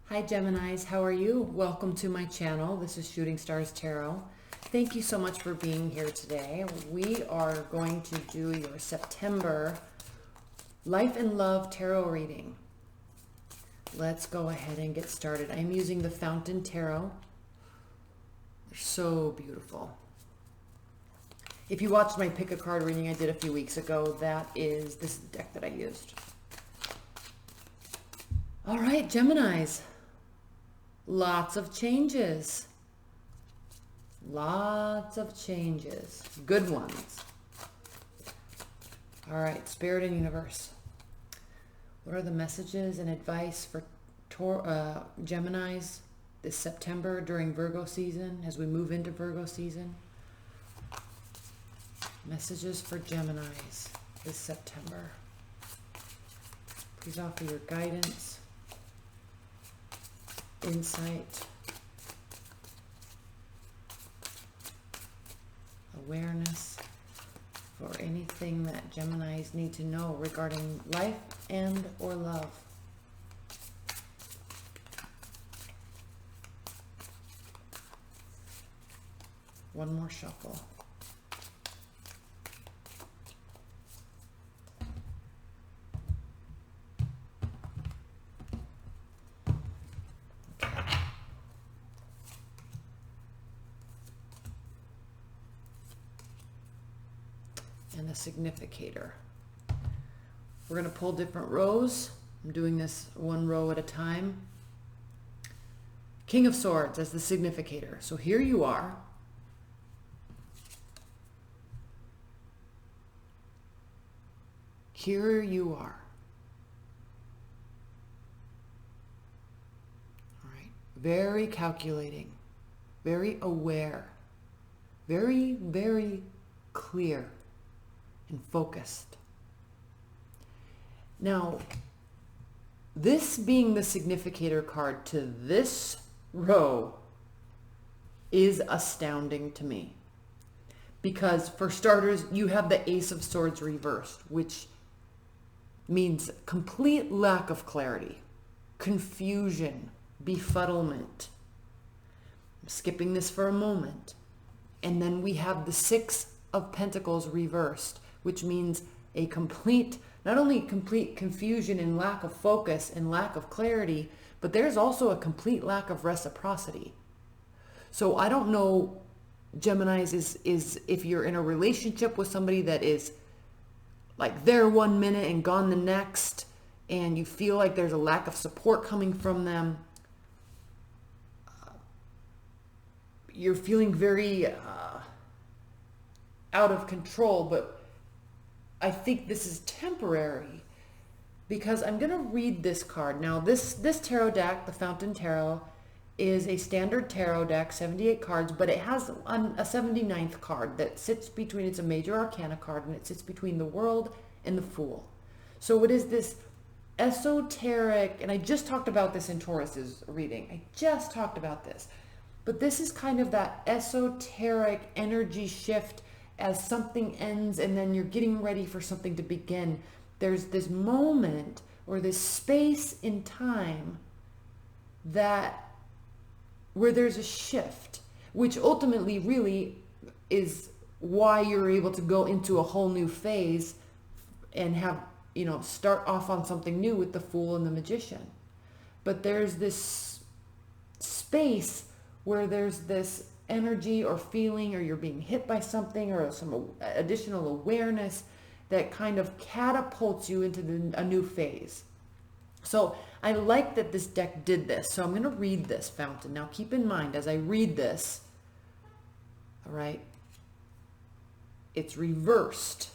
Hi Geminis, how are you? Welcome to my channel. This is Shooting Stars Tarot. Thank you so much for being here today. We are going to do your September Life and Love Tarot reading. Let's go ahead and get started. I'm using the Fountain Tarot. They're so beautiful. If you watched my pick a card reading I did a few weeks ago, that is this deck that I used. All right, Geminis. Lots of changes. Lots of changes. Good ones. All right, Spirit and Universe. What are the messages and advice for Geminis this September during Virgo season, as we move into Virgo season? Messages for Geminis this September. Please offer your guidance, insight, awareness for anything that Geminis need to know regarding life and or love. One more shuffle. And a significator. We're going to pull different rows. I'm doing this one row at a time. King of Swords as the significator. So here you are. Here you are. All right. Very calculating. Very aware. Very, very clear and focused. Now, this being the significator card to this row is astounding to me. Because for starters, you have the Ace of Swords reversed, which means complete lack of clarity, confusion, befuddlement. I'm skipping this for a moment. And then we have the Six of Pentacles reversed, which means a complete, not only complete confusion and lack of focus and lack of clarity, but there's also a complete lack of reciprocity. So I don't know, Geminis, is if you're in a relationship with somebody that is like there 1 minute and gone the next, and you feel like there's a lack of support coming from them. You're feeling very out of control, but I think this is temporary, because I'm going to read this card. Now, this tarot deck, the Fountain Tarot, is a standard tarot deck, 78 cards, but it has a 79th card that sits between, it's a major arcana card, and it sits between the World and the Fool. So it is this esoteric, and I just talked about this in Taurus's reading. I just talked about this. But this is kind of that esoteric energy shift as something ends and then you're getting ready for something to begin. There's this moment or this space in time where there's a shift, which ultimately really is why you're able to go into a whole new phase and have, start off on something new with the Fool and the Magician. But there's this space where there's this energy or feeling, or you're being hit by something, or some additional awareness that kind of catapults you into a new phase. So I like that this deck did this. So I'm going to read this, Fountain. Now keep in mind, as I read this, all right, it's reversed.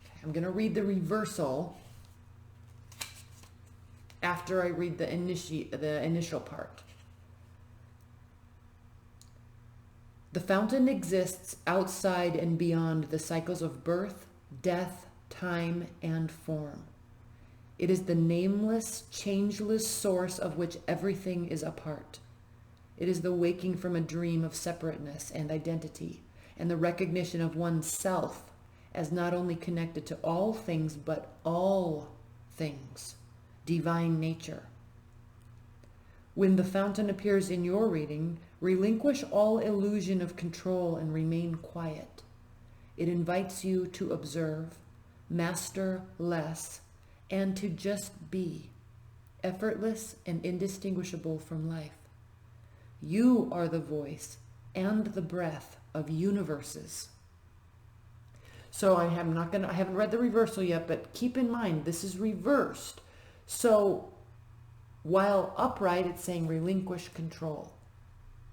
Okay, I'm going to read the reversal after I read the initial part. The fountain exists outside and beyond the cycles of birth, death, time, and form. It is the nameless, changeless source of which everything is a part. It is the waking from a dream of separateness and identity, and the recognition of oneself as not only connected to all things, but all things. divine nature. When the fountain appears in your reading, relinquish all illusion of control and remain quiet. It invites you to observe, master less, and to just be, effortless and indistinguishable from life. You are the voice and the breath of universes. So I haven't read the reversal yet, but keep in mind, this is reversed. So while upright, it's saying relinquish control.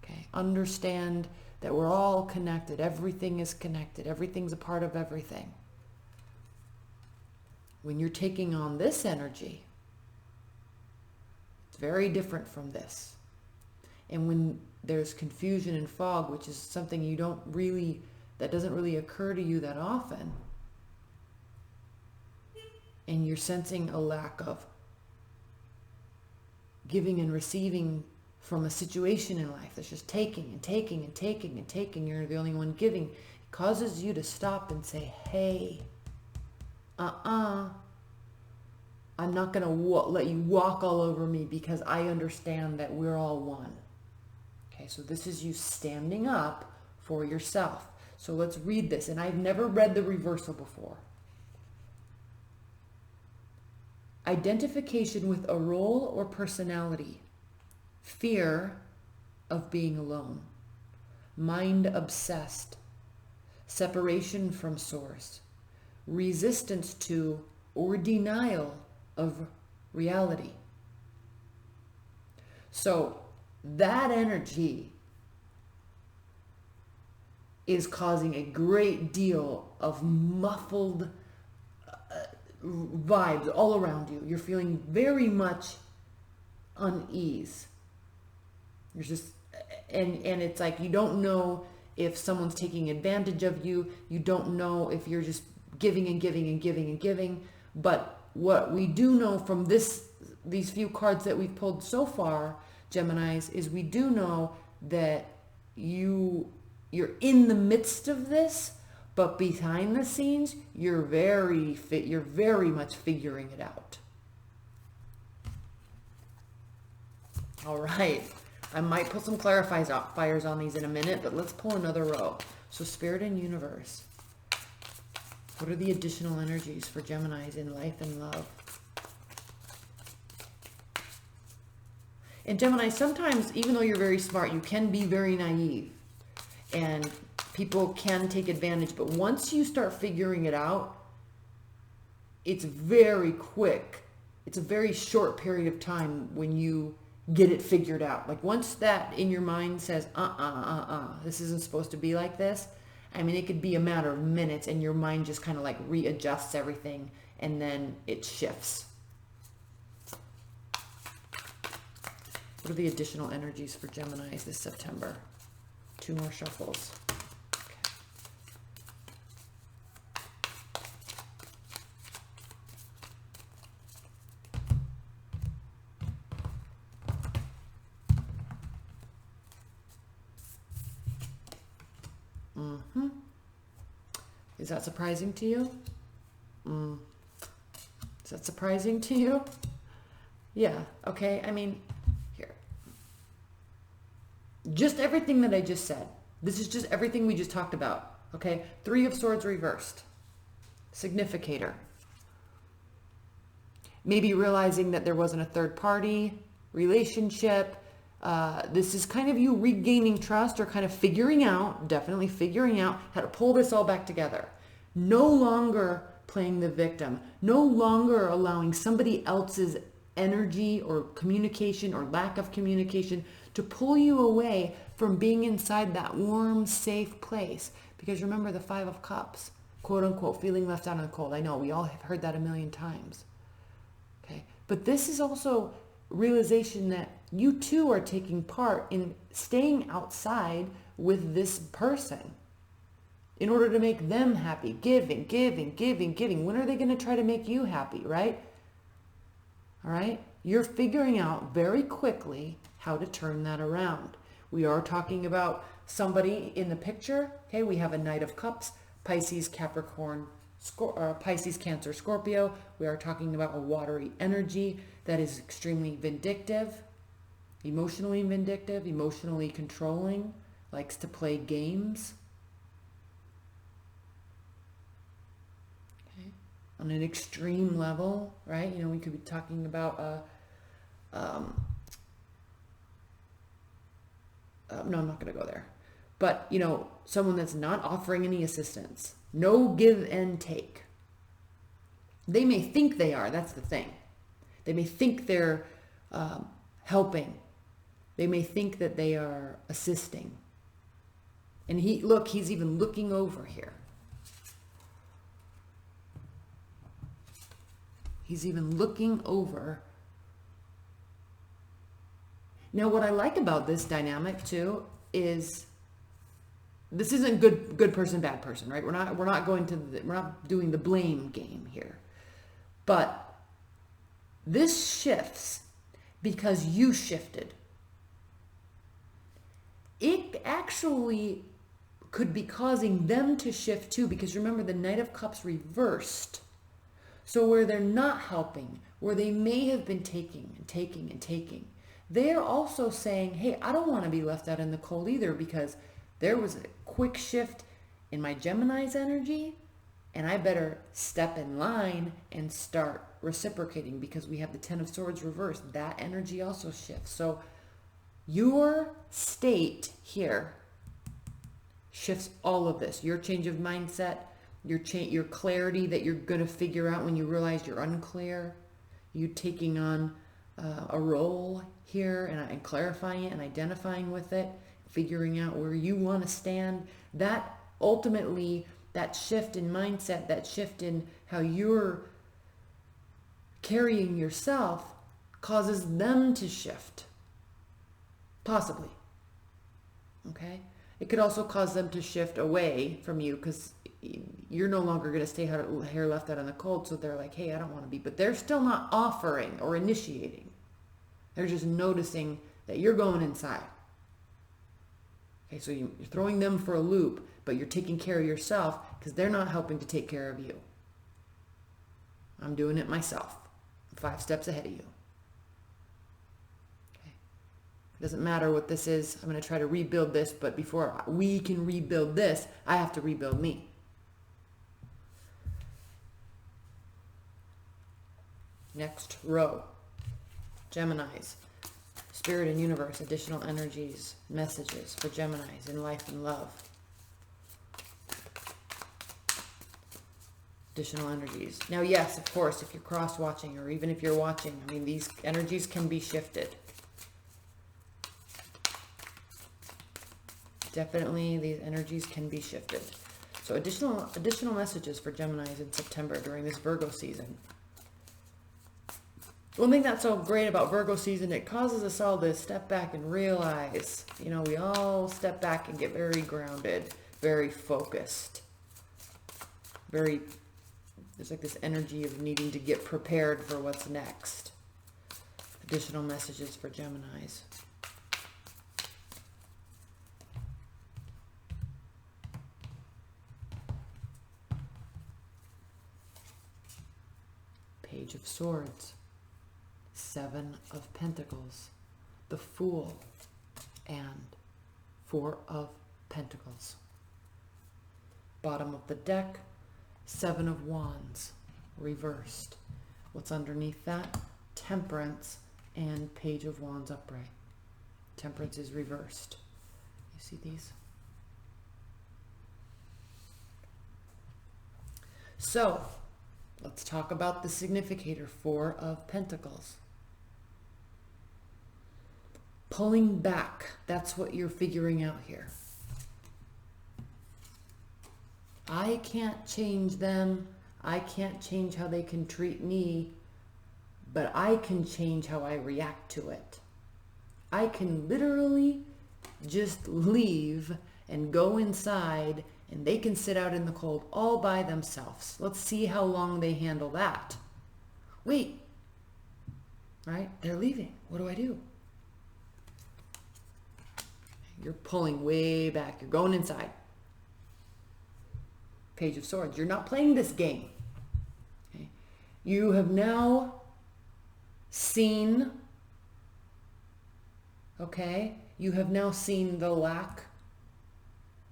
Okay, understand that we're all connected. Everything is connected. Everything's a part of everything. When you're taking on this energy, it's very different from this. And when there's confusion and fog, which is something that doesn't really occur to you that often, and you're sensing a lack of giving and receiving from a situation in life that's just taking and taking and taking and taking, you're the only one giving, it causes you to stop and say, hey, I'm not going to let you walk all over me, because I understand that we're all one. Okay, so this is you standing up for yourself. So let's read this. And I've never read the reversal before. Identification with a role or personality. Fear of being alone. Mind obsessed. Separation from source. Resistance to or denial of reality. So that energy is causing a great deal of muffled vibes all around you. You're feeling very much unease. You're just, and it's like you don't know if someone's taking advantage of you. You don't know if you're just giving and giving and giving and giving. But what we do know from these few cards that we've pulled so far, Geminis, is we do know that you're in the midst of this, but behind the scenes, you're very much figuring it out. All right. I might put some clarifiers on these in a minute, but let's pull another row. So Spirit and Universe. What are the additional energies for Geminis in life and love? And Gemini, sometimes, even though you're very smart, you can be very naive. And people can take advantage. But once you start figuring it out, it's very quick. It's a very short period of time when you get it figured out. Like once that in your mind says, this isn't supposed to be like this. I mean, it could be a matter of minutes and your mind just kind of like readjusts everything and then it shifts. What are the additional energies for Geminis this September? 2 more shuffles. Is that surprising to you? Is that surprising to you? Yeah, okay. I mean, here. Just everything that I just said. This is just everything we just talked about. Okay? 3 of Swords reversed. Significator. Maybe realizing that there wasn't a third party relationship. This is kind of you regaining trust or kind of definitely figuring out how to pull this all back together. No longer playing the victim. No longer allowing somebody else's energy or communication or lack of communication to pull you away from being inside that warm, safe place. Because remember the 5 of Cups, quote unquote, feeling left out in the cold. I know we all have heard that a million times. Okay, but this is also realization that you too are taking part in staying outside with this person in order to make them happy. Giving. When are they going to try to make you happy, right? All right? You're figuring out very quickly how to turn that around. We are talking about somebody in the picture. Okay, we have a Knight of Cups, Pisces, Capricorn, Pisces, Cancer, Scorpio. We are talking about a watery energy that is extremely vindictive, emotionally controlling, likes to play games. Okay. On an extreme level, right? You know, we could be talking about no, I'm not going to go there. But, you know, someone that's not offering any assistance. No give and take. They may think they are. That's the thing. They may think they're helping. They may think that they are assisting. And he's even looking over here. He's even looking over. Now, what I like about this dynamic too is this isn't good person, bad person, right? We're not doing the blame game here. But this shifts because you shifted. It actually could be causing them to shift too, because remember, the Knight of Cups reversed. So where they're not helping, where they may have been taking and taking and taking, they're also saying, hey, I don't want to be left out in the cold either, because there was a quick shift in my Gemini's energy, and I better step in line and start reciprocating, because we have the Ten of Swords reversed. That energy also shifts. So your state here shifts all of this. Your change of mindset, your clarity that you're going to figure out when you realize you're unclear, you taking on a role here and clarifying it and identifying with it, figuring out where you want to stand. That ultimately, that shift in mindset, that shift in how you're carrying yourself causes them to shift. Possibly. Okay? It could also cause them to shift away from you, because you're no longer going to stay hair left out in the cold. So they're like, hey, I don't want to be. But they're still not offering or initiating. They're just noticing that you're going inside. Okay, so you're throwing them for a loop, but you're taking care of yourself because they're not helping to take care of you. I'm doing it myself. I'm 5 steps ahead of you. Okay. It doesn't matter what this is. I'm going to try to rebuild this, but before we can rebuild this, I have to rebuild me. Next row. Geminis. Spirit and universe, additional energies, messages for Geminis in life and love. Additional energies. Now, yes, of course, if you're cross-watching or even if you're watching, I mean, these energies can be shifted. Definitely, these energies can be shifted. So additional messages for Geminis in September during this Virgo season. One thing that's so great about Virgo season, it causes us all to step back and realize, you know, we all step back and get very grounded, very focused. There's like this energy of needing to get prepared for what's next. Additional messages for Geminis. Page of Swords. 7 of Pentacles, the Fool, and 4 of Pentacles. Bottom of the deck, 7 of Wands, reversed. What's underneath that? Temperance and Page of Wands upright. Temperance is reversed. You see these? So, let's talk about the significator, 4 of Pentacles. Pulling back, that's what you're figuring out here. I can't change them. I can't change how they can treat me, but I can change how I react to it. I can literally just leave and go inside, and they can sit out in the cold all by themselves. Let's see how long they handle that. Wait, right? They're leaving. What do I do? You're pulling way back. You're going inside. Page of Swords. You're not playing this game. Okay? You have now seen, okay? You have now seen the lack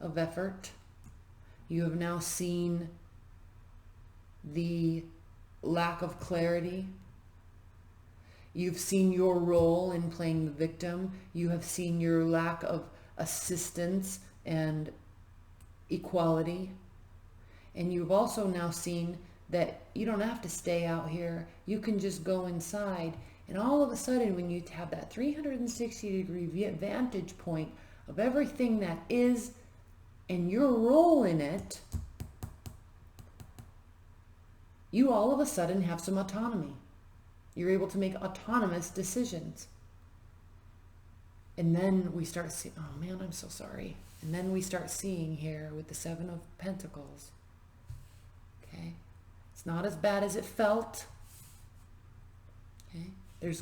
of effort. You have now seen the lack of clarity. You've seen your role in playing the victim. You have seen your lack of assistance and equality. And you've also now seen that you don't have to stay out here. You can just go inside. And all of a sudden, when you have that 360-degree vantage point of everything that is and your role in it, you all of a sudden have some autonomy. You're able to make autonomous decisions. And then we start seeing, oh man, I'm so sorry. And then we start seeing here with the Seven of Pentacles. Okay? It's not as bad as it felt. Okay? There's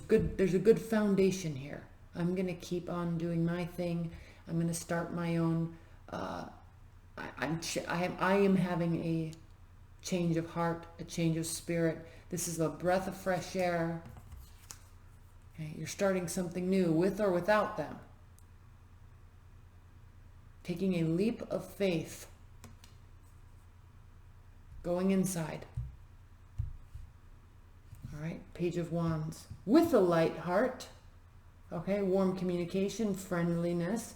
a good foundation here. I'm going to keep on doing my thing. I'm going to start my own, I am having a change of heart, a change of spirit. This is a breath of fresh air. Okay? You're starting something new with or without them. Taking a leap of faith. Going inside. All right, Page of Wands. With a light heart. Okay, warm communication, friendliness.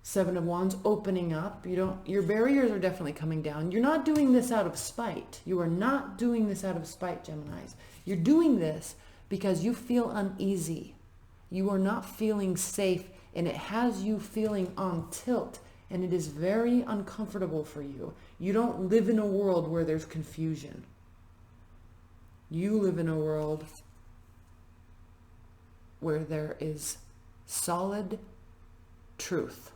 Seven of Wands, opening up. Your barriers are definitely coming down. You're not doing this out of spite. You are not doing this out of spite, Geminis. You're doing this because you feel uneasy. You are not feeling safe, and it has you feeling on tilt, and it is very uncomfortable for you. You don't live in a world where there's confusion. You live in a world where there is solid truth.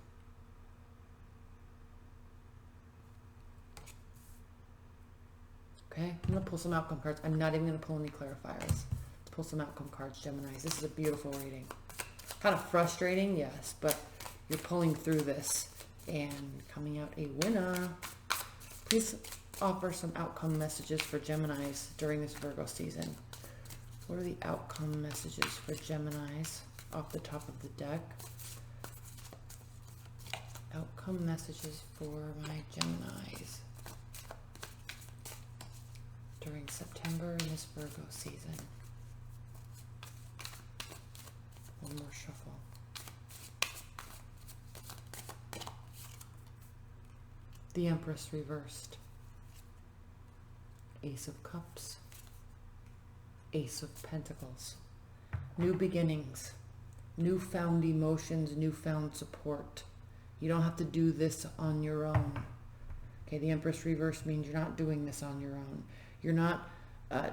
Okay, I'm going to pull some outcome cards. I'm not even going to pull any clarifiers. Let's pull some outcome cards, Geminis. This is a beautiful reading. Kind of frustrating, yes, but you're pulling through this and coming out a winner. Please offer some outcome messages for Geminis during this Virgo season. What are the outcome messages for Geminis off the top of the deck? Outcome messages for my Geminis during September in this Virgo season. One more shuffle. The Empress reversed. Ace of Cups. Ace of Pentacles. New beginnings. Newfound emotions, newfound support. You don't have to do this on your own. Okay, the Empress reverse means you're not doing this on your own. You're not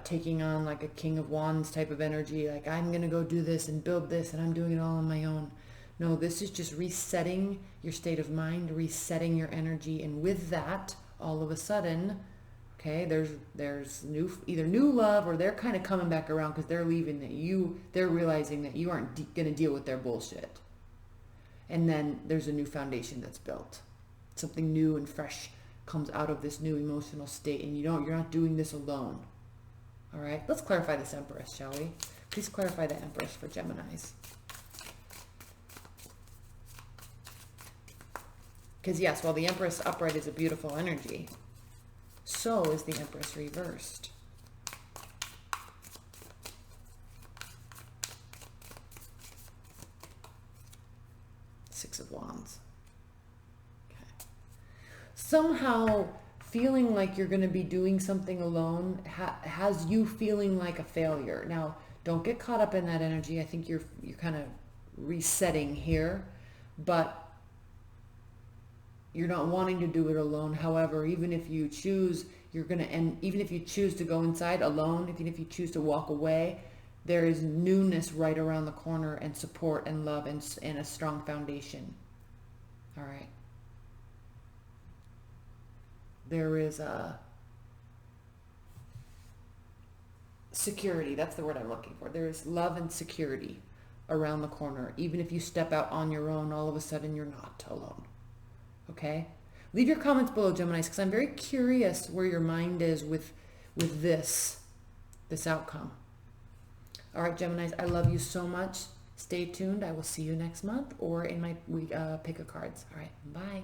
taking on like a King of Wands type of energy, like I'm going to go do this and build this and I'm doing it all on my own. No, this is just resetting your state of mind, resetting your energy, and with that, all of a sudden, okay, there's either new love, or they're kind of coming back around because they're they're realizing that you aren't going to deal with their bullshit. And then there's a new foundation that's built. Something new and fresh comes out of this new emotional state, and you're not doing this alone. All right, let's clarify this Empress, shall we? Please clarify the Empress for Geminis. Because yes, while the Empress upright is a beautiful energy, so is the Empress reversed. Six of Wands. Okay. Somehow feeling like you're going to be doing something alone has you feeling like a failure. Now, don't get caught up in that energy. I think you're kind of resetting here, but you're not wanting to do it alone. However, even if you choose, even if you choose to go inside alone, even if you choose to walk away, there is newness right around the corner, and support and love and a strong foundation. All right. There is a security. That's the word I'm looking for. There is love and security around the corner. Even if you step out on your own, all of a sudden you're not alone. Okay? Leave your comments below, Geminis, because I'm very curious where your mind is with this outcome. All right, Geminis, I love you so much. Stay tuned. I will see you next month or in my week pick of cards. All right, bye.